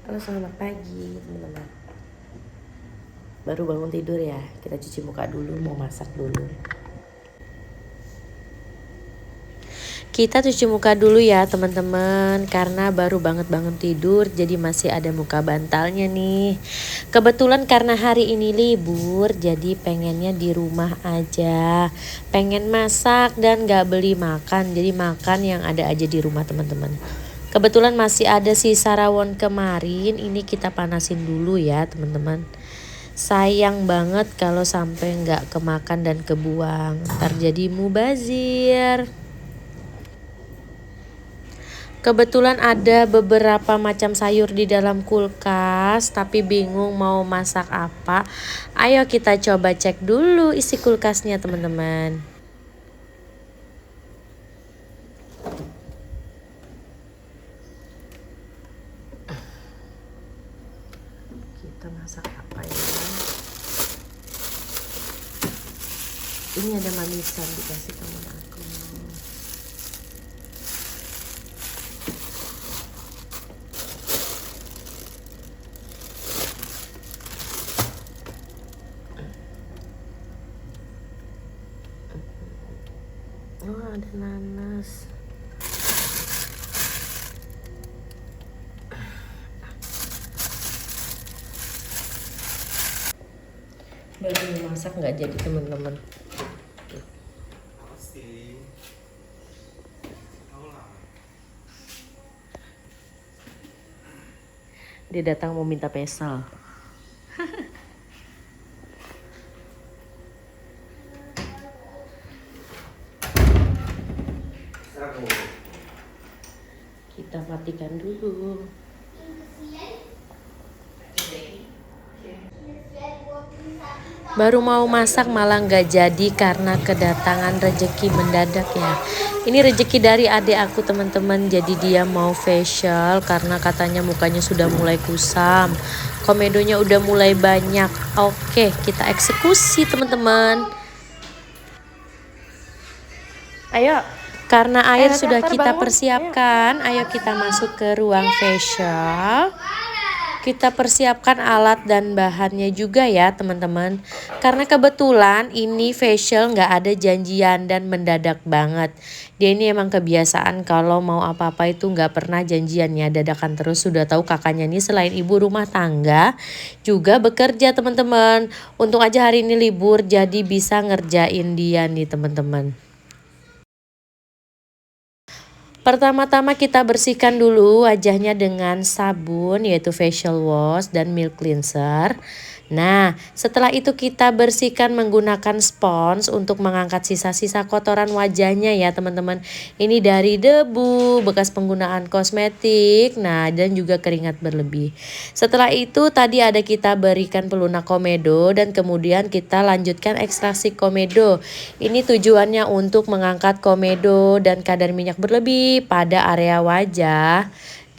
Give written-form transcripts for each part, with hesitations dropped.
Halo, selamat pagi teman-teman. Baru bangun tidur ya, kita cuci muka dulu, mau masak dulu. Kita cuci muka dulu ya teman-teman, karena baru banget bangun tidur, jadi masih ada muka bantalnya nih. Kebetulan karena hari ini libur, jadi pengennya di rumah aja. Pengen masak dan gak beli makan, jadi makan yang ada aja di rumah teman-teman. Kebetulan masih ada sisa rawon kemarin, ini kita panasin dulu ya teman-teman. Sayang banget kalau sampai nggak kemakan dan kebuang, ntar jadi mubazir. Kebetulan ada beberapa macam sayur di dalam kulkas, tapi bingung mau masak apa. Ayo kita coba cek dulu isi kulkasnya teman-teman. Kita masak apa ya? Ini ada manisan dikasih teman aku. Oh, ada nanas. Baru masak nggak jadi teman-teman. Dia datang mau minta pesel. Kita matikan dulu. Baru mau masak malah nggak jadi karena kedatangan rejeki mendadak ya. Ini rejeki dari adik aku teman-teman, jadi dia mau facial karena katanya mukanya sudah mulai kusam, komedonya udah mulai banyak. Oke, kita eksekusi teman-teman. Ayo, karena air sudah kita persiapkan, ayo kita masuk ke ruang facial. Kita persiapkan alat dan bahannya juga ya teman-teman. Karena kebetulan ini facial nggak ada janjian dan mendadak banget. Dia ini emang kebiasaan kalau mau apa-apa itu nggak pernah janjiannya, dadakan terus. Sudah tahu kakaknya nih selain ibu rumah tangga juga bekerja teman-teman. Untung aja hari ini libur jadi bisa ngerjain dia nih teman-teman. Pertama-tama kita bersihkan dulu wajahnya dengan sabun yaitu facial wash dan milk cleanser. Nah, setelah itu kita bersihkan menggunakan spons untuk mengangkat sisa-sisa kotoran wajahnya ya teman-teman. Ini dari debu, bekas penggunaan kosmetik, nah dan juga keringat berlebih. Setelah itu tadi ada kita berikan pelunak komedo dan kemudian kita lanjutkan ekstraksi komedo. Ini tujuannya untuk mengangkat komedo dan kadar minyak berlebih pada area wajah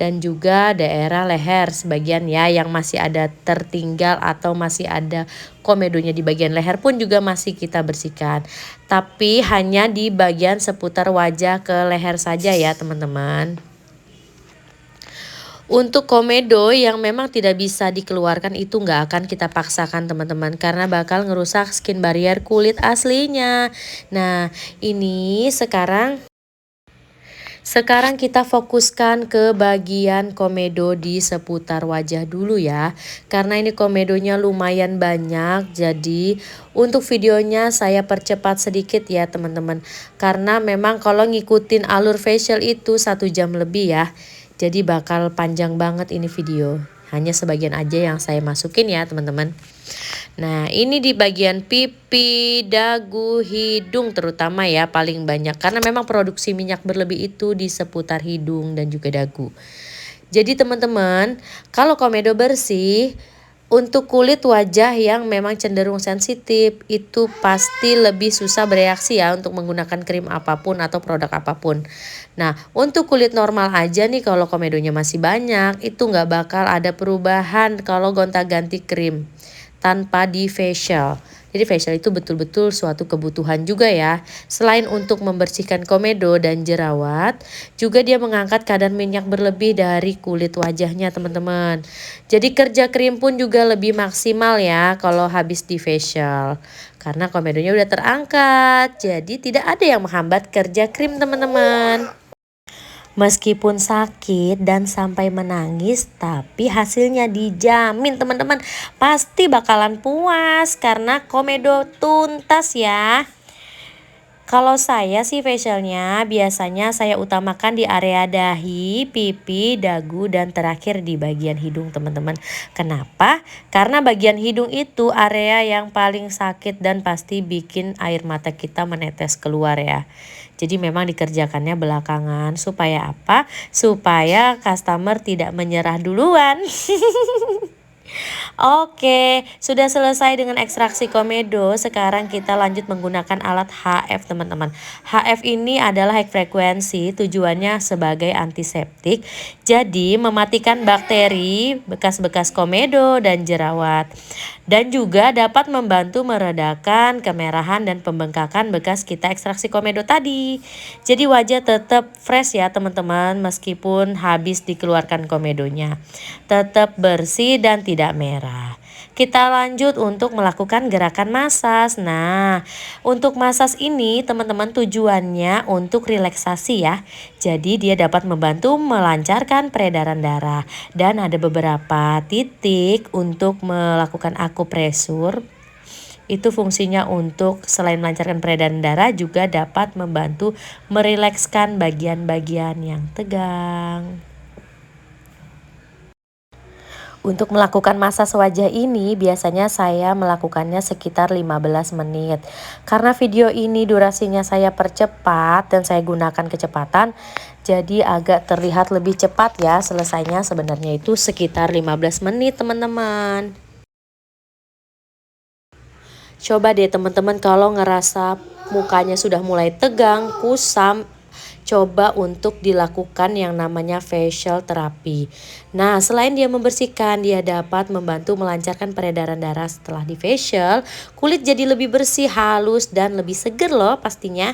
dan juga daerah leher sebagian ya yang masih ada tertinggal atau masih ada komedonya di bagian leher pun juga masih kita bersihkan. Tapi hanya di bagian seputar wajah ke leher saja ya teman-teman. Untuk komedo yang memang tidak bisa dikeluarkan itu nggak akan kita paksakan teman-teman karena bakal ngerusak skin barrier kulit aslinya. Nah ini sekarang kita fokuskan ke bagian komedo di seputar wajah dulu ya. Karena ini komedonya lumayan banyak, jadi untuk videonya saya percepat sedikit ya teman-teman. Karena memang kalau ngikutin alur facial itu 1 jam lebih ya. Jadi bakal panjang banget ini video. Hanya sebagian aja yang saya masukin ya teman-teman. Nah ini di bagian pipi, dagu, hidung terutama ya paling banyak. Karena memang produksi minyak berlebih itu di seputar hidung dan juga dagu. Jadi teman-teman kalau komedo bersih, untuk kulit wajah yang memang cenderung sensitif itu pasti lebih susah bereaksi ya untuk menggunakan krim apapun atau produk apapun. Nah untuk kulit normal aja nih kalau komedonya masih banyak itu nggak bakal ada perubahan kalau gonta-ganti krim tanpa di facial. Jadi facial itu betul-betul suatu kebutuhan juga ya. Selain untuk membersihkan komedo dan jerawat, juga dia mengangkat kadar minyak berlebih dari kulit wajahnya teman-teman. Jadi kerja krim pun juga lebih maksimal ya kalau habis di facial. Karena komedonya udah terangkat, jadi tidak ada yang menghambat kerja krim teman-teman. Meskipun sakit dan sampai menangis, tapi hasilnya dijamin teman-teman pasti bakalan puas karena komedo tuntas ya. Kalau saya sih facialnya biasanya saya utamakan di area dahi, pipi, dagu, dan terakhir di bagian hidung teman-teman. Kenapa? Karena bagian hidung itu area yang paling sakit dan pasti bikin air mata kita menetes keluar ya. Jadi memang dikerjakannya belakangan supaya apa? Supaya customer tidak menyerah duluan. Oke, sudah selesai dengan ekstraksi komedo. Sekarang kita lanjut menggunakan alat HF teman-teman. HF ini adalah high frekuensi, tujuannya sebagai antiseptik. Jadi mematikan bakteri, bekas-bekas komedo dan jerawat. Dan juga dapat membantu meredakan kemerahan dan pembengkakan bekas kita ekstraksi komedo tadi. Jadi wajah tetap fresh ya teman-teman meskipun habis dikeluarkan komedonya. Tetap bersih dan tidak merah. Kita lanjut untuk melakukan gerakan masas. Nah, untuk masas ini teman-teman tujuannya untuk relaksasi ya. Jadi dia dapat membantu melancarkan peredaran darah. Dan ada beberapa titik untuk melakukan akupresur. Itu fungsinya untuk selain melancarkan peredaran darah juga dapat membantu merilekskan bagian-bagian yang tegang. Untuk melakukan masas wajah ini biasanya saya melakukannya sekitar 15 menit. Karena video ini durasinya saya percepat dan saya gunakan kecepatan, jadi agak terlihat lebih cepat ya selesainya, sebenarnya itu sekitar 15 menit teman-teman. Coba deh teman-teman kalau ngerasa mukanya sudah mulai tegang, kusam, coba untuk dilakukan yang namanya facial therapy. Nah, selain dia membersihkan, dia dapat membantu melancarkan peredaran darah setelah di facial. Kulit jadi lebih bersih, halus, dan lebih seger loh pastinya.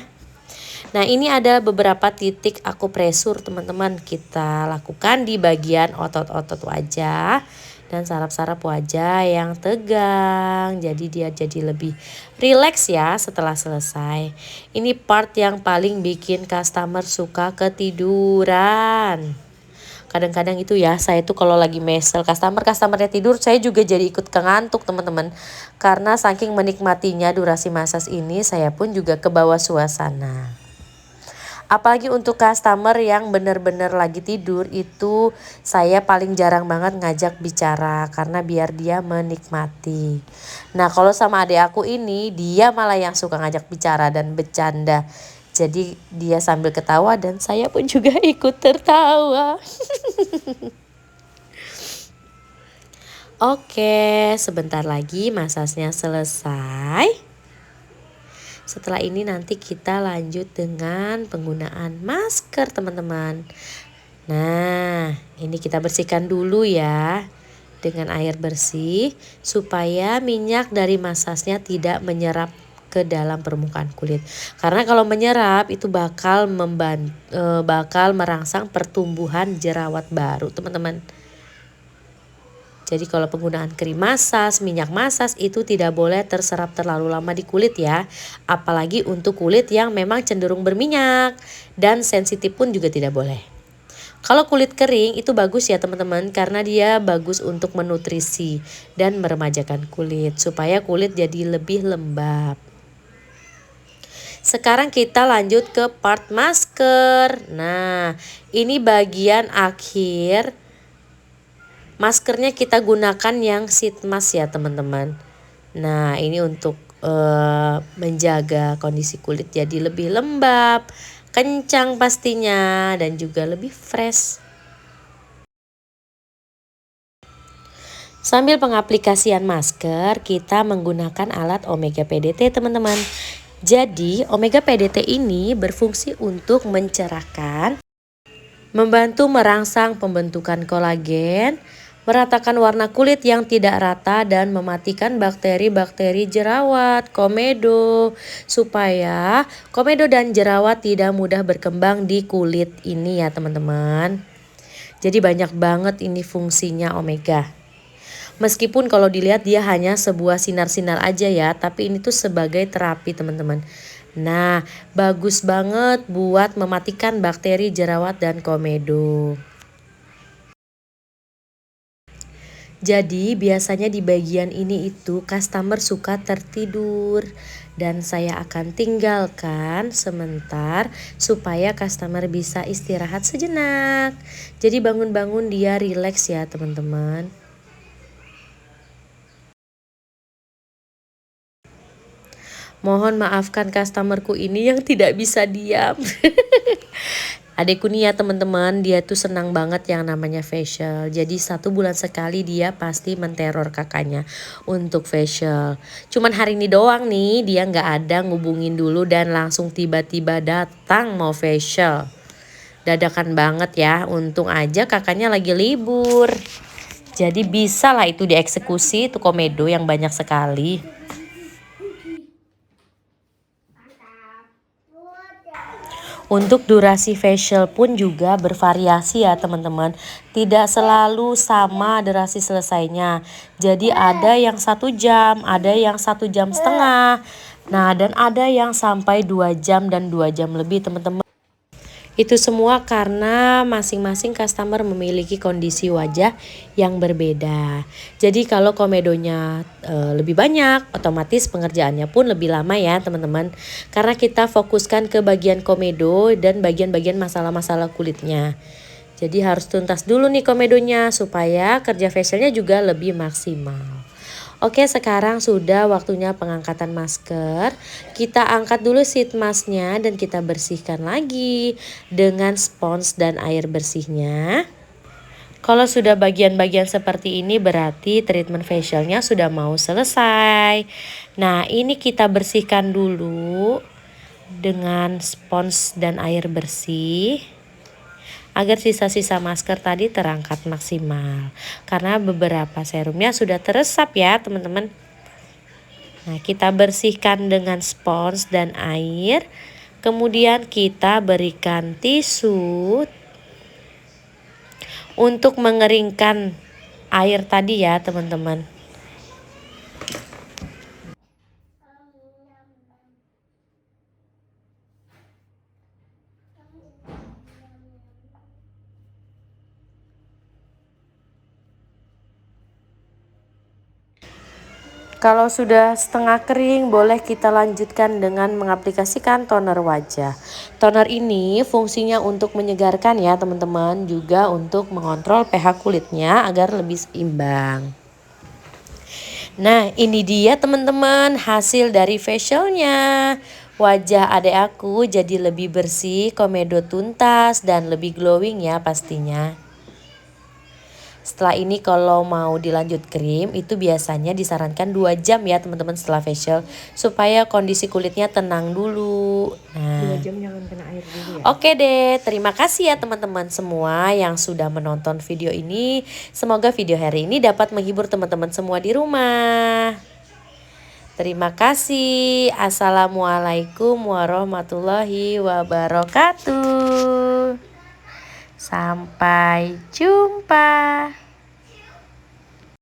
Nah, ini ada beberapa titik akupresur teman-teman. Kita lakukan di bagian otot-otot wajah dan saraf-saraf wajah yang tegang. Jadi dia jadi lebih rileks ya setelah selesai. Ini part yang paling bikin customer suka ketiduran. Kadang-kadang itu ya, saya tuh kalau lagi mesel customernya tidur, saya juga jadi ikut ngantuk teman-teman. Karena saking menikmatinya durasi masas ini, saya pun juga ke bawah suasana. Apalagi untuk customer yang benar-benar lagi tidur itu saya paling jarang banget ngajak bicara karena biar dia menikmati. Nah, kalau sama adik aku ini dia malah yang suka ngajak bicara dan bercanda. Jadi dia sambil ketawa dan saya pun juga ikut tertawa. Oke, sebentar lagi masasnya selesai. Setelah ini nanti kita lanjut dengan penggunaan masker teman-teman. Nah, ini kita bersihkan dulu ya dengan air bersih supaya minyak dari masasnya tidak menyerap ke dalam permukaan kulit. Karena kalau menyerap itu bakal merangsang pertumbuhan jerawat baru teman-teman. Jadi kalau penggunaan krim masas, minyak masas itu tidak boleh terserap terlalu lama di kulit ya. Apalagi untuk kulit yang memang cenderung berminyak dan sensitif pun juga tidak boleh. Kalau kulit kering itu bagus ya teman-teman karena dia bagus untuk menutrisi dan meremajakan kulit supaya kulit jadi lebih lembab. Sekarang kita lanjut ke part masker. Nah, ini bagian akhir. Maskernya kita gunakan yang sheet mask ya teman-teman. Nah, ini untuk menjaga kondisi kulit jadi lebih lembab, kencang pastinya, dan juga lebih fresh. Sambil pengaplikasian masker, kita menggunakan alat Omega PDT teman-teman. Jadi, Omega PDT ini berfungsi untuk mencerahkan, membantu merangsang pembentukan kolagen, meratakan warna kulit yang tidak rata dan mematikan bakteri-bakteri jerawat komedo supaya komedo dan jerawat tidak mudah berkembang di kulit ini ya teman-teman. Jadi banyak banget ini fungsinya omega. Meskipun kalau dilihat dia hanya sebuah sinar-sinar aja ya, tapi ini tuh sebagai terapi teman-teman. Nah, bagus banget buat mematikan bakteri jerawat dan komedo. Jadi biasanya di bagian ini itu customer suka tertidur dan saya akan tinggalkan sebentar supaya customer bisa istirahat sejenak. Jadi bangun-bangun dia rileks ya teman-teman. Mohon maafkan customerku ini yang tidak bisa diam. Adekku nih ya teman-teman, dia tuh senang banget yang namanya facial. Jadi 1 bulan sekali dia pasti menteror kakaknya untuk facial. Cuman hari ini doang nih dia nggak ada ngubungin dulu dan langsung tiba-tiba datang mau facial. Dadakan banget ya, untung aja kakaknya lagi libur. Jadi bisa lah itu dieksekusi itu komedo yang banyak sekali. Untuk durasi facial pun juga bervariasi ya teman-teman. Tidak selalu sama durasi selesainya. Jadi ada yang 1 jam, ada yang 1,5 jam. Nah dan ada yang sampai 2 jam dan 2 jam lebih teman-teman. Itu semua karena masing-masing customer memiliki kondisi wajah yang berbeda. Jadi kalau komedonya lebih banyak, otomatis pengerjaannya pun lebih lama ya teman-teman. Karena kita fokuskan ke bagian komedo dan bagian-bagian masalah-masalah kulitnya. Jadi harus tuntas dulu nih komedonya supaya kerja facialnya juga lebih maksimal. Oke, sekarang sudah waktunya pengangkatan masker. Kita angkat dulu sheet masknya dan kita bersihkan lagi dengan spons dan air bersihnya. Kalau sudah bagian-bagian seperti ini berarti treatment facialnya sudah mau selesai. Nah, ini kita bersihkan dulu dengan spons dan air bersih agar sisa-sisa masker tadi terangkat maksimal. Karena beberapa serumnya sudah teresap ya teman-teman. Nah kita bersihkan dengan spons dan air. Kemudian kita berikan tisu untuk mengeringkan air tadi ya teman-teman. Kalau sudah setengah kering, boleh kita lanjutkan dengan mengaplikasikan toner wajah. Toner ini fungsinya untuk menyegarkan ya teman-teman, juga untuk mengontrol pH kulitnya agar lebih seimbang. Nah ini dia teman-teman hasil dari facialnya. Wajah adek aku jadi lebih bersih, komedo tuntas, dan lebih glowing ya pastinya. Setelah ini kalau mau dilanjut krim itu biasanya disarankan 2 jam ya teman-teman setelah facial. Supaya kondisi kulitnya tenang dulu. Nah, 2 jam jangan kena air dulu ya. Oke deh, terima kasih ya teman-teman semua yang sudah menonton video ini. Semoga video hari ini dapat menghibur teman-teman semua di rumah. Terima kasih. Assalamualaikum warahmatullahi wabarakatuh. Sampai jumpa.